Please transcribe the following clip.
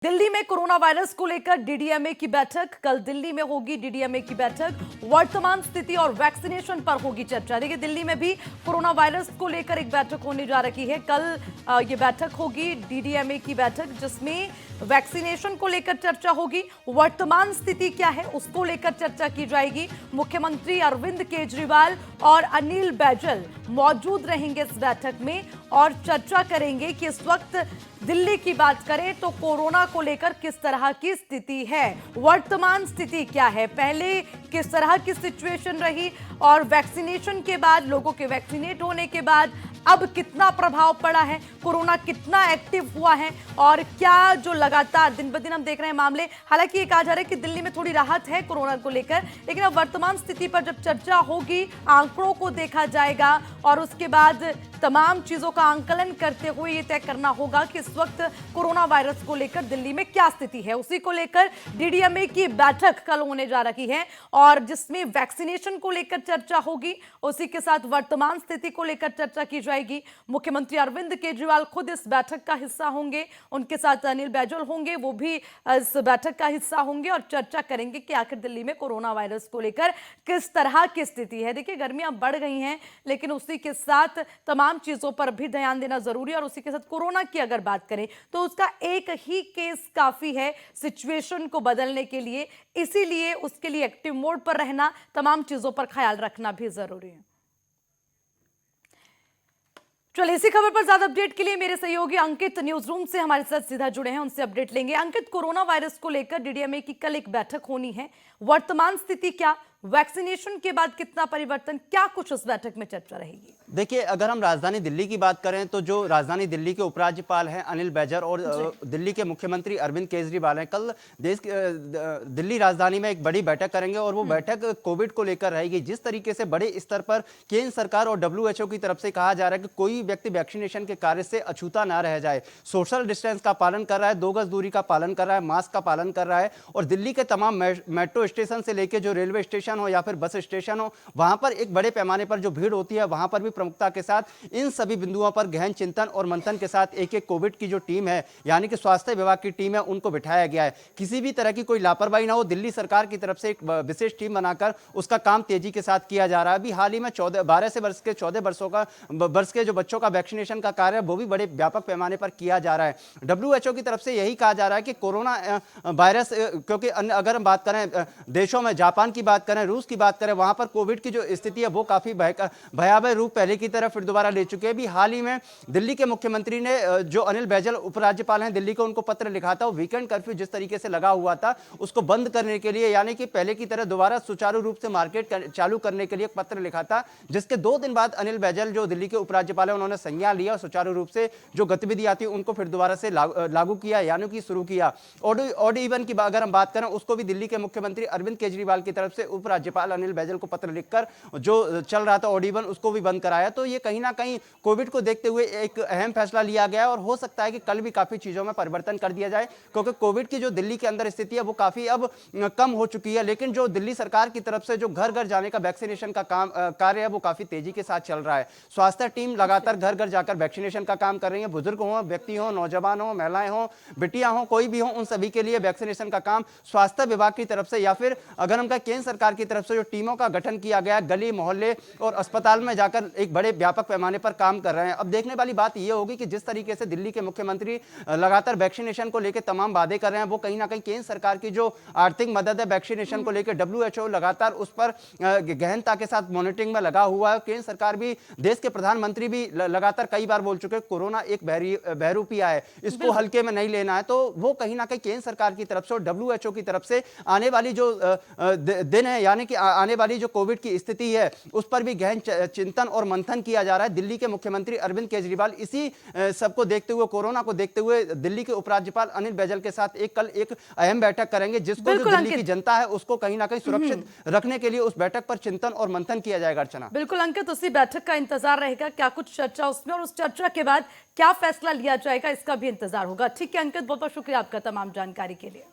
दिल्ली में corona virus को लेकर डीडीएमए की बैठक। कल दिल्ली में होगी डीडीएमए की बैठक। वर्तमान स्थिति और वैक्सीनेशन पर होगी चर्चा। देखिए, दिल्ली में भी कोरोना वायरस को लेकर एक बैठक होने जा रही है। कल ये बैठक होगी डीडीएमए की बैठक, जिसमें वैक्सीनेशन को लेकर चर्चा होगी। वर्तमान स्थिति क्या है उसको लेकर चर्चा की जाएगी। मुख्यमंत्री अरविंद केजरीवाल और अनिल बैजल मौजूद रहेंगे इस बैठक में और चर्चा करेंगे कि इस वक्त दिल्ली की बात करें तो कोरोना को लेकर किस तरह की स्थिति है, वर्तमान स्थिति क्या है, पहले किस तरह की सिचुएशन रही और वैक्सीनेशन के बाद, लोगों के वैक्सीनेट होने के बाद अब कितना प्रभाव पड़ा है, कोरोना कितना एक्टिव हुआ है और क्या जो लगातार दिन ब दिन हम देख रहे हैं मामले। हालांकि ये कहा जा रहा है कि दिल्ली में थोड़ी राहत है कोरोना को लेकर, लेकिन अब वर्तमान स्थिति पर जब चर्चा होगी, आंकड़ों को देखा जाएगा और उसके बाद तमाम चीजों का आंकलन करते हुए ये तय करना होगा कि इस वक्त कोरोना वायरस को लेकर दिल्ली में क्या स्थिति है। उसी को लेकर डीडीएमए की बैठक कल होने जा रही है और जिसमें वैक्सीनेशन को लेकर चर्चा होगी, उसी के साथ वर्तमान स्थिति को लेकर चर्चा की जाएगी। मुख्यमंत्री अरविंद केजरीवाल खुद इस बैठक का हिस्सा होंगे, उनके साथ अनिल बैजल होंगे, वो भी इस बैठक का हिस्सा होंगे और चर्चा करेंगे कि आखिर दिल्ली में कोरोना वायरस को लेकर किस तरह की स्थिति है। देखिए, गर्मियां बढ़ गई हैं, लेकिन उसी के साथ तमाम चीजों पर भी ध्यान देना जरूरी है और उसी के साथ कोरोना की अगर बात करें तो उसका एक ही केस काफी है सिचुएशन को बदलने के लिए, इसीलिए उसके लिए एक्टिव मोड पर रहना, तमाम चीजों पर ख्याल रखना भी जरूरी है। चलिए, इसी खबर पर ज्यादा अपडेट के लिए मेरे सहयोगी अंकित न्यूज रूम से हमारे साथ सीधा जुड़े हैं, उनसे अपडेट लेंगे। अंकित, कोरोना वायरस को लेकर डीडीएमए की कल एक बैठक होनी है, वर्तमान स्थिति क्या, वैक्सीनेशन के बाद कितना परिवर्तन, क्या कुछ उस बैठक में चर्चा रहेगी? देखिए, अगर हम राजधानी दिल्ली की बात करें तो जो राजधानी दिल्ली के उपराज्यपाल हैं अनिल बैजल और दिल्ली के मुख्यमंत्री अरविंद केजरीवाल हैं, कल दिल्ली राजधानी में एक बड़ी बैठक करेंगे और वो बैठक कोविड को लेकर रहेगी। जिस तरीके से बड़े स्तर पर केंद्र सरकार और डब्ल्यूएचओ की तरफ से कहा जा रहा है कि कोई व्यक्ति वैक्सीनेशन के कार्य से अछूता ना रह जाए, सोशल डिस्टेंस का पालन कर रहा है, 2 गज दूरी का पालन कर रहा है, मास्क का पालन कर रहा है और दिल्ली के तमाम मेट्रो स्टेशन से लेकर जो रेलवे स्टेशन हो या फिर बस स्टेशन हो, वहां पर एक बड़े पैमाने पर जो भीड़ होती है, वहां पर भी प्रमुखता के साथ इन सभी बिंदुओं पर गहन चिंतन और मंथन के साथ एक एक कोविड की जो टीम है, यानी कि स्वास्थ्य विभाग की टीम है, उनको बिठाया गया है। किसी भी तरह की कोई लापरवाही ना हो, दिल्ली सरकार की तरफ से एक विशेष टीम बनाकर उसका काम तेजी के साथ किया जा रहा है। अभी हाल ही में 12 से वर्ष के 14 वर्ष के जो बच्चों का वैक्सीनेशन का कार्य है वो भी बड़े व्यापक पैमाने पर किया जा रहा है। डब्ल्यूएचओ की तरफ से यही कहा जा रहा है कि कोरोना वायरस, क्योंकि अगर हम बात करें देशों में, जापान की बात करें, रूस की बात करें, वहां पर कोविड की जो स्थिति है वो काफी भयावह रूप पहले की तरह फिर दोबारा ले चुके हैं। भी हाल ही में दिल्ली के मुख्यमंत्री ने, जो अनिल बैजल उपराज्यपाल हैं दिल्ली को, उनको पत्र लिखा था। वीकेंड कर्फ्यू जिस तरीके से लगा हुआ था उसको बंद करने के लिए, यानी कि पहले की तरह दोबारा सुचारू रूप से मार्केट चालू करने के लिए पत्र लिखा था, जिसके 2 दिन बाद अनिल बैजल जो दिल्ली के उपराज्यपाल है उन्होंने संज्ञान लिया और सुचारू रूप से जो गतिविधि आती है उनको फिर दोबारा से लागू किया, यानी कि शुरू किया। ऑड इवन की अगर हम बात करें, उसको भी दिल्ली के मुख्यमंत्री अरविंद केजरीवाल की तरफ से उपराज्यपाल अनिल बैजल को पत्र लिखकर जो चल रहा था ऑड इवन, उसको भी बंद कराया। तो ये कहीं ना कहीं कोविड को देखते हुए एक अहम फैसला लिया गया और हो सकता है कि कल भी काफी चीजों में परिवर्तन कर दिया जाए, क्योंकि कोविड की जो दिल्ली के अंदर स्थिति है वो काफी अब कम हो चुकी है। लेकिन जो दिल्ली सरकार की तरफ से जो घर घर जाने का वैक्सीनेशन का कार्य है वो काफी तेजी के साथ चल रहा है। स्वास्थ्य टीम लगातार घर घर जाकर वैक्सीनेशन का काम कर रही है। बुजुर्ग हो, व्यक्ति हो, नौजवान हो, महिलाएं हो, बिटियां हो, कोई भी हो, उन सभी के लिए वैक्सीनेशन का काम स्वास्थ्य विभाग की तरफ से या फिर अगर हम कहें केंद्र सरकार की तरफ से जो टीमों का गठन किया गया, गली मोहल्ले और अस्पताल में जाकर एक बड़े व्यापक पैमाने पर काम कर रहे हैं। अब देखने वाली बात यह होगी कि जिस तरीके से दिल्ली के मुख्यमंत्री लगातार वैक्सीनेशन को लेकर तमाम वादे कर रहे हैं, वो कहीं ना कहीं केंद्र सरकार की जो आर्थिक मदद है वैक्सीनेशन को लेकर, डब्ल्यूएचओ लगातार उस पर गहनता के साथ मॉनिटरिंग में लगा हुआ है। केंद्र सरकार भी, देश के प्रधानमंत्री भी लगातार कई बार बोल चुके हैं कोरोना एक बहरूपिया है, इसको हल्के में नहीं लेना है। तो वो कहीं ना कहीं केंद्र सरकार की तरफ से और डब्ल्यूएचओ की तरफ से आने वाली जो दिन है, यानी कि आने वाली जो कोविड की स्थिति है उस पर भी गहन चिंतन और मंथन किया जा रहा है। दिल्ली के मुख्यमंत्री अरविंद केजरीवाल इसी सबको देखते हुए, कोरोना को देखते हुए दिल्ली के उपराज्यपाल अनिल बैजल के साथ कल एक अहम बैठक करेंगे, जिसको जो दिल्ली की जनता है उसको कहीं ना कहीं सुरक्षित रखने के लिए उस बैठक पर चिंतन और मंथन किया जाएगा। अर्चना, बिल्कुल अंकित, उसी बैठक का इंतजार रहेगा, क्या कुछ चर्चा उसमें और उस चर्चा के बाद क्या फैसला लिया जाएगा इसका भी इंतजार होगा। ठीक है अंकित, बहुत बहुत शुक्रिया आपका तमाम जानकारी के लिए।